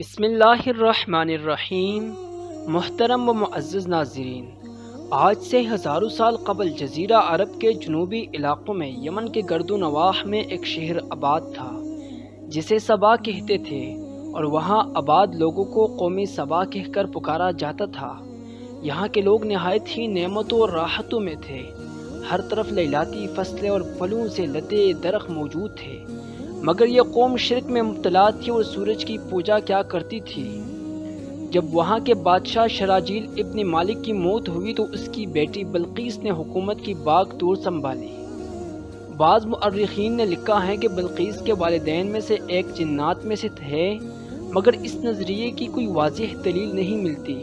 بسم اللہ الرحمن الرحیم۔ محترم و معزز ناظرین، آج سے ہزاروں سال قبل جزیرہ عرب کے جنوبی علاقوں میں یمن کے گرد و نواح میں ایک شہر آباد تھا جسے سبا کہتے تھے، اور وہاں آباد لوگوں کو قومی سبا کہہ کر پکارا جاتا تھا۔ یہاں کے لوگ نہایت ہی نعمتوں اور راحتوں میں تھے۔ ہر طرف لیلاتی فصلیں اور پھلوں سے لدے درخت موجود تھے، مگر یہ قوم شرک میں مبتلا تھی اور سورج کی پوجا کیا کرتی تھی۔ جب وہاں کے بادشاہ شراجیل ابن مالک کی موت ہوئی تو اس کی بیٹی بلقیس نے حکومت کی باغ دور سنبھالی۔ بعض مؤرخین نے لکھا ہے کہ بلقیس کے والدین میں سے ایک جنات میں سے تھے، مگر اس نظریے کی کوئی واضح دلیل نہیں ملتی۔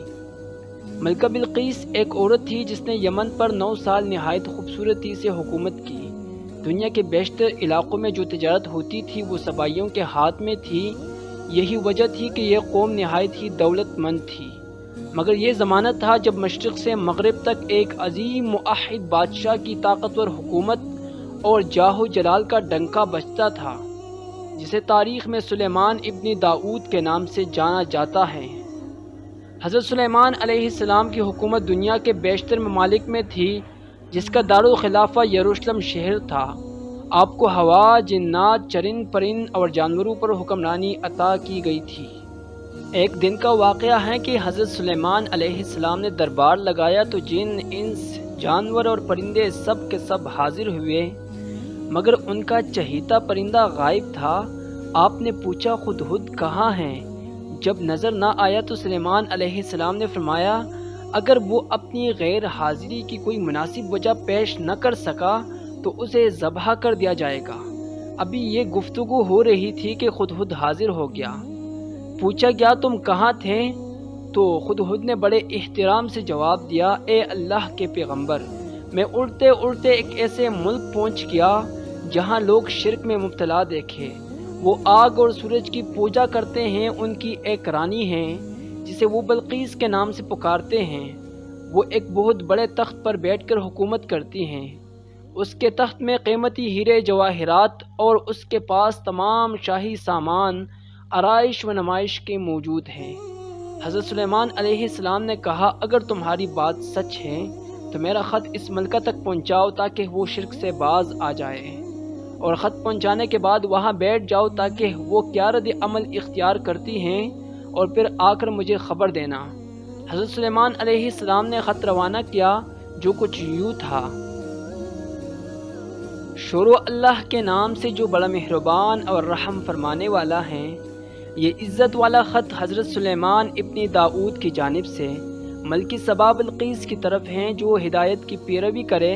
ملکہ بلقیس ایک عورت تھی جس نے یمن پر 9 سال نہایت خوبصورتی سے حکومت کی۔ دنیا کے بیشتر علاقوں میں جو تجارت ہوتی تھی وہ سبائیوں کے ہاتھ میں تھی۔ یہی وجہ تھی کہ یہ قوم نہایت ہی دولت مند تھی، مگر یہ زمانہ تھا جب مشرق سے مغرب تک ایک عظیم موحد بادشاہ کی طاقتور حکومت اور جاہ و جلال کا ڈنکا بجتا تھا، جسے تاریخ میں سلیمان ابن داؤد کے نام سے جانا جاتا ہے۔ حضرت سلیمان علیہ السلام کی حکومت دنیا کے بیشتر ممالک میں تھی، جس کا دارالخلافہ یروشلم شہر تھا۔ آپ کو ہوا، جنات، چرند پرند اور جانوروں پر حکمرانی عطا کی گئی تھی۔ ایک دن کا واقعہ ہے کہ حضرت سلیمان علیہ السلام نے دربار لگایا تو جن، انس، جانور اور پرندے سب کے سب حاضر ہوئے، مگر ان کا چہیتا پرندہ غائب تھا۔ آپ نے پوچھا ہدہد کہاں ہیں؟ جب نظر نہ آیا تو سلیمان علیہ السلام نے فرمایا، اگر وہ اپنی غیر حاضری کی کوئی مناسب وجہ پیش نہ کر سکا تو اسے ذبح کر دیا جائے گا۔ ابھی یہ گفتگو ہو رہی تھی کہ ہدہد حاضر ہو گیا۔ پوچھا گیا تم کہاں تھے؟ تو ہدہد نے بڑے احترام سے جواب دیا، اے اللہ کے پیغمبر، میں اڑتے اڑتے ایک ایسے ملک پہنچ گیا جہاں لوگ شرک میں مبتلا دیکھے۔ وہ آگ اور سورج کی پوجا کرتے ہیں۔ ان کی ایک رانی ہے جسے وہ بلقیس کے نام سے پکارتے ہیں۔ وہ ایک بہت بڑے تخت پر بیٹھ کر حکومت کرتی ہیں۔ اس کے تخت میں قیمتی ہیرے جواہرات اور اس کے پاس تمام شاہی سامان، آرائش و نمائش کے موجود ہیں۔ حضرت سلیمان علیہ السلام نے کہا، اگر تمہاری بات سچ ہے تو میرا خط اس ملکہ تک پہنچاؤ تاکہ وہ شرک سے باز آ جائے، اور خط پہنچانے کے بعد وہاں بیٹھ جاؤ تاکہ وہ کیا رد عمل اختیار کرتی ہیں، اور پھر آ کر مجھے خبر دینا۔ حضرت سلیمان علیہ السلام نے خط روانہ کیا، جو کچھ یوں تھا، شروع اللہ کے نام سے جو بڑا مہربان اور رحم فرمانے والا ہے۔ یہ عزت والا خط حضرت سلیمان ابن داؤد کی جانب سے ملکی سبا بلقیس کی طرف ہیں۔ جو ہدایت کی پیروی کرے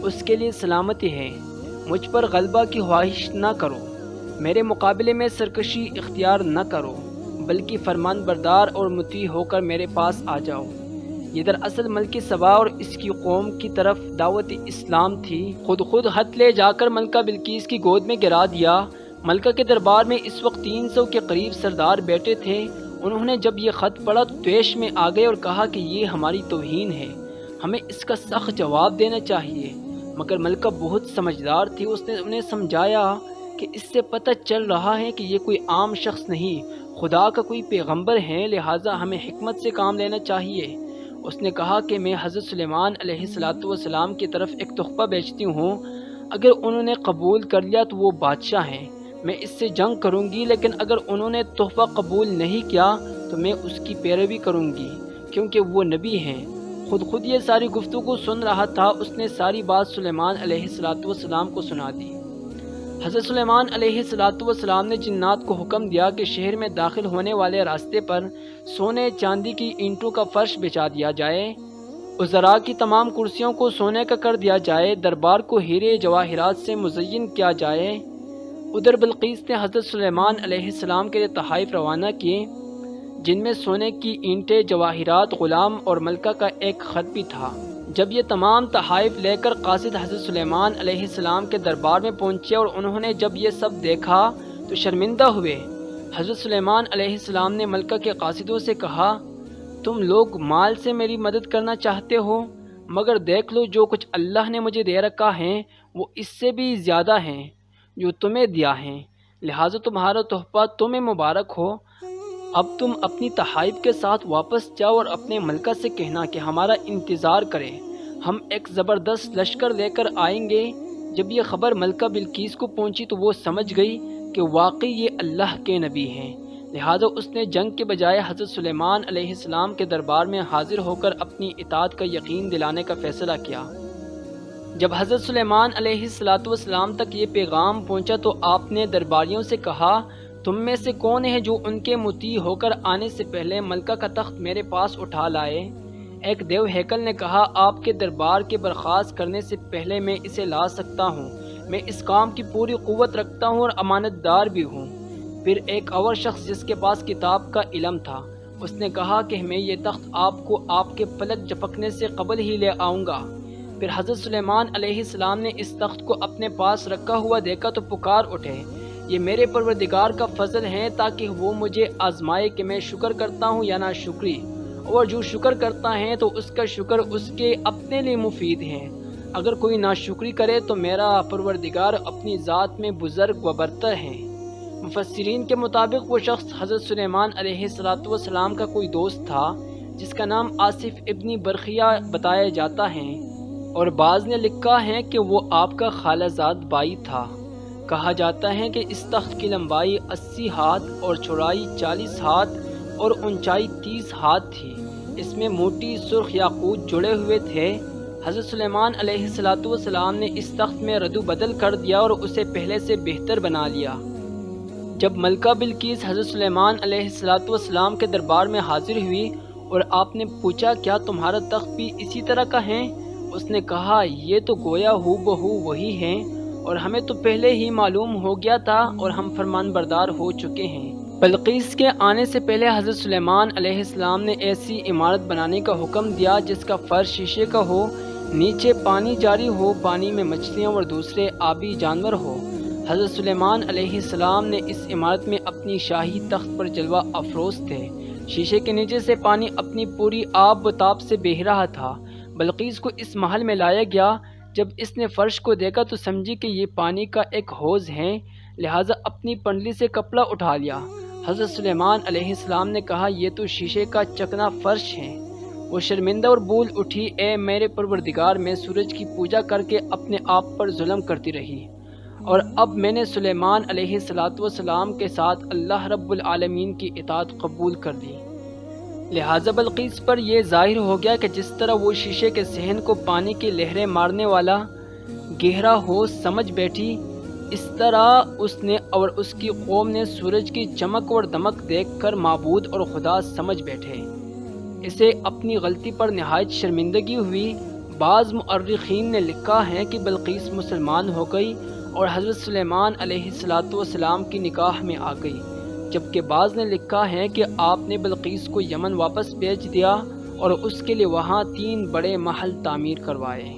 اس کے لیے سلامتی ہے۔ مجھ پر غلبہ کی خواہش نہ کرو، میرے مقابلے میں سرکشی اختیار نہ کرو، بلکہ فرمان بردار اور مطیع ہو کر میرے پاس آ جاؤ۔ یہ دراصل ملکی سبا اور اس کی قوم کی طرف دعوت اسلام تھی۔ خود خط لے جا کر ملکہ بلقیس کی گود میں گرا دیا۔ ملکہ کے دربار میں اس وقت 300 کے قریب سردار بیٹھے تھے۔ انہوں نے جب یہ خط پڑھا تو طیش میں آ گئے اور کہا کہ یہ ہماری توہین ہے، ہمیں اس کا سخت جواب دینا چاہیے۔ مگر ملکہ بہت سمجھدار تھی، اس نے انہیں سمجھایا کہ اس سے پتہ چل رہا ہے کہ یہ کوئی عام شخص نہیں، خدا کا کوئی پیغمبر ہے، لہٰذا ہمیں حکمت سے کام لینا چاہیے۔ اس نے کہا کہ میں حضرت سلیمان علیہ السلام کی طرف ایک تحفہ بیچتی ہوں، اگر انہوں نے قبول کر لیا تو وہ بادشاہ ہیں، میں اس سے جنگ کروں گی، لیکن اگر انہوں نے تحفہ قبول نہیں کیا تو میں اس کی پیروی کروں گی، کیونکہ وہ نبی ہیں۔ خود یہ ساری گفتگو سن رہا تھا۔ اس نے ساری بات سلیمان علیہ السلام کو سنا دی۔ حضرت سلیمان علیہ السلام نے جنات کو حکم دیا کہ شہر میں داخل ہونے والے راستے پر سونے چاندی کی اینٹوں کا فرش بچھا دیا جائے، وزراء کی تمام کرسیوں کو سونے کا کر دیا جائے، دربار کو ہیرے جواہرات سے مزین کیا جائے۔ ادھر بلقیس نے حضرت سلیمان علیہ السلام کے لیے تحائف روانہ کیے، جن میں سونے کی اینٹیں، جواہرات، غلام اور ملکہ کا ایک خط بھی تھا۔ جب یہ تمام تحائف لے کر قاصد حضرت سلیمان علیہ السلام کے دربار میں پہنچے اور انہوں نے جب یہ سب دیکھا تو شرمندہ ہوئے۔ حضرت سلیمان علیہ السلام نے ملکہ کے قاصدوں سے کہا، تم لوگ مال سے میری مدد کرنا چاہتے ہو، مگر دیکھ لو جو کچھ اللہ نے مجھے دے رکھا ہے وہ اس سے بھی زیادہ ہیں جو تمہیں دیا ہے، لہٰذا تمہارا تحفہ تمہیں مبارک ہو۔ اب تم اپنی تحائف کے ساتھ واپس جاؤ اور اپنے ملکہ سے کہنا کہ ہمارا انتظار کرے، ہم ایک زبردست لشکر لے کر آئیں گے۔ جب یہ خبر ملکہ بلقیس کو پہنچی تو وہ سمجھ گئی کہ واقعی یہ اللہ کے نبی ہیں، لہذا اس نے جنگ کے بجائے حضرت سلیمان علیہ السلام کے دربار میں حاضر ہو کر اپنی اطاعت کا یقین دلانے کا فیصلہ کیا۔ جب حضرت سلیمان علیہ السلام تک یہ پیغام پہنچا تو آپ نے درباریوں سے کہا، تم میں سے کون ہے جو ان کے مطیع ہو کر آنے سے پہلے ملکہ کا تخت میرے پاس اٹھا لائے؟ ایک دیو ہیکل نے کہا، آپ کے دربار کے برخاست کرنے سے پہلے میں اسے لا سکتا ہوں، میں اس کام کی پوری قوت رکھتا ہوں اور امانت دار بھی ہوں۔ پھر ایک اور شخص جس کے پاس کتاب کا علم تھا، اس نے کہا کہ میں یہ تخت آپ کو آپ کے پلک جھپکنے سے قبل ہی لے آؤں گا۔ پھر حضرت سلیمان علیہ السلام نے اس تخت کو اپنے پاس رکھا ہوا دیکھا تو پکار اٹھے، یہ میرے پروردگار کا فضل ہے تاکہ وہ مجھے آزمائے کہ میں شکر کرتا ہوں یا نہ شکری، اور جو شکر کرتا ہے تو اس کا شکر اس کے اپنے لیے مفید ہے، اگر کوئی ناشکری کرے تو میرا پروردگار اپنی ذات میں بزرگ و برتر ہے۔ مفسرین کے مطابق وہ شخص حضرت سلیمان علیہ السلام کا کوئی دوست تھا جس کا نام آصف ابن برخیہ بتایا جاتا ہے، اور بعض نے لکھا ہے کہ وہ آپ کا خالہ زاد بھائی تھا۔ کہا جاتا ہے کہ اس تخت کی لمبائی 80 ہاتھ اور چوڑائی 40 ہاتھ اور اونچائی 30 ہاتھ تھی، اس میں موٹی سرخ یاقوت جڑے ہوئے تھے۔ حضرت سلیمان علیہ السلام نے اس تخت میں ردو بدل کر دیا اور اسے پہلے سے بہتر بنا لیا۔ جب ملکہ بلقیس حضرت سلیمان علیہ السلام کے دربار میں حاضر ہوئی اور آپ نے پوچھا، کیا تمہارا تخت بھی اسی طرح کا ہے؟ اس نے کہا، یہ تو گویا ہو بہو وہی ہیں، اور ہمیں تو پہلے ہی معلوم ہو گیا تھا اور ہم فرمان بردار ہو چکے ہیں۔ بلقیس کے آنے سے پہلے حضرت سلیمان علیہ السلام نے ایسی عمارت بنانے کا حکم دیا جس کا فرش شیشے کا ہو، نیچے پانی جاری ہو، پانی میں مچھلیاں اور دوسرے آبی جانور ہو۔ حضرت سلیمان علیہ السلام نے اس عمارت میں اپنی شاہی تخت پر جلوہ افروز تھے، شیشے کے نیچے سے پانی اپنی پوری آب و تاب سے بہہ رہا تھا۔ بلقیس کو اس محل میں لایا گیا، جب اس نے فرش کو دیکھا تو سمجھی کہ یہ پانی کا ایک حوض ہے، لہٰذا اپنی پنڈلی سے کپڑا اٹھا لیا۔ حضرت سلیمان علیہ السلام نے کہا، یہ تو شیشے کا چکنا فرش ہے۔ وہ شرمندہ اور بول اٹھی، اے میرے پروردگار، میں سورج کی پوجا کر کے اپنے آپ پر ظلم کرتی رہی، اور اب میں نے سلیمان علیہ السلام کے ساتھ اللہ رب العالمین کی اطاعت قبول کر لی۔ لہٰذا بلقیس پر یہ ظاہر ہو گیا کہ جس طرح وہ شیشے کے صحن کو پانی کی لہریں مارنے والا گہرا حوض سمجھ بیٹھی، اس طرح اس نے اور اس کی قوم نے سورج کی چمک اور دمک دیکھ کر معبود اور خدا سمجھ بیٹھے۔ اسے اپنی غلطی پر نہایت شرمندگی ہوئی۔ بعض مؤرخین نے لکھا ہے کہ بلقیس مسلمان ہو گئی اور حضرت سلیمان علیہ السلام کی نکاح میں آ گئی، جبکہ بعض نے لکھا ہے کہ آپ نے بلقیس کو یمن واپس بھیج دیا اور اس کے لیے وہاں 3 بڑے محل تعمیر کروائے۔